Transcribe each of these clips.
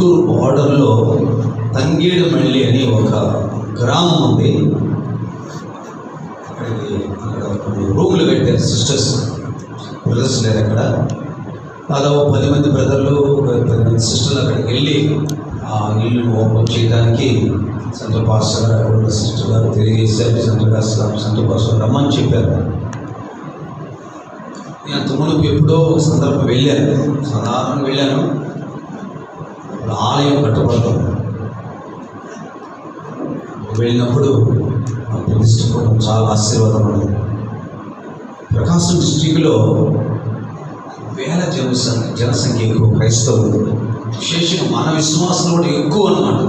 గుంటూరు బార్డర్లో తంగేడుమల్లి అని ఒక గ్రామం ఉంది. అక్కడ కొన్ని రూములు కట్టారు సిస్టర్స్, బ్రదర్స్ లేరు అక్కడ. దాదాపు 10 మంది బ్రదర్లు 10 మంది సిస్టర్లు అక్కడికి వెళ్ళి ఆ ఇల్లును ఓపెన్ చేయడానికి సెంట్రల్ పాస్టర్ గారు సిస్టర్ గారు తెలియజేశారు. సెంట్రల్ పాస్టర్ రమ్మని చెప్పారు. నేను అంతకుముందు ఎప్పుడో ఒక సందర్భం వెళ్ళాను, సాధారణంగా వెళ్ళాను. ఇప్పుడు ఆలయం కట్టబడతాం. వెళ్ళినప్పుడు ఆ ప్రతిష్ఠించడం చాలా ఆశీర్వాదం ఉంది. ప్రకాశం డిస్టిక్లో వేల జనసంఖ్య ఎక్కువ క్రైస్తవులు, విశేషంగా మన విశ్వాసం కూడా ఎక్కువ అన్నమాట.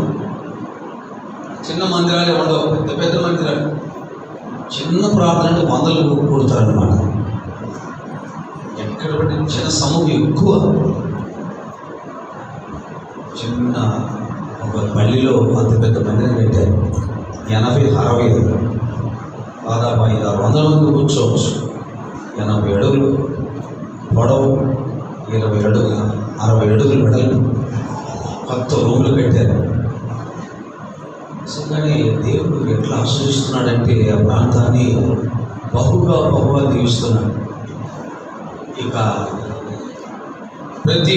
చిన్న మందిరాలే ఉండవు, పెద్ద పెద్ద మందిరాలు. చిన్న ప్రార్థన అంటే 100 కూడతారన్నమాట. ఎక్కడ పడిన చిన్న సమూహం ఎక్కువ. చిన్న ఒక పల్లిలో అంత పెద్ద మందిరం పెట్టారు. 80-60 దాదాపు 500-600 మంది కూర్చోవచ్చు. 80 అడుగులు పొడవు, 20 అడుగులు, 60 అడుగులు వెడల్పు, కొత్త రూములు పెట్టారు. కానీ దేవుడు ఎట్లా ఆశ్రయిస్తున్నాడంటే ఆ ప్రాంతాన్ని బహుగా దీవిస్తున్నాడు. ఇక ప్రతి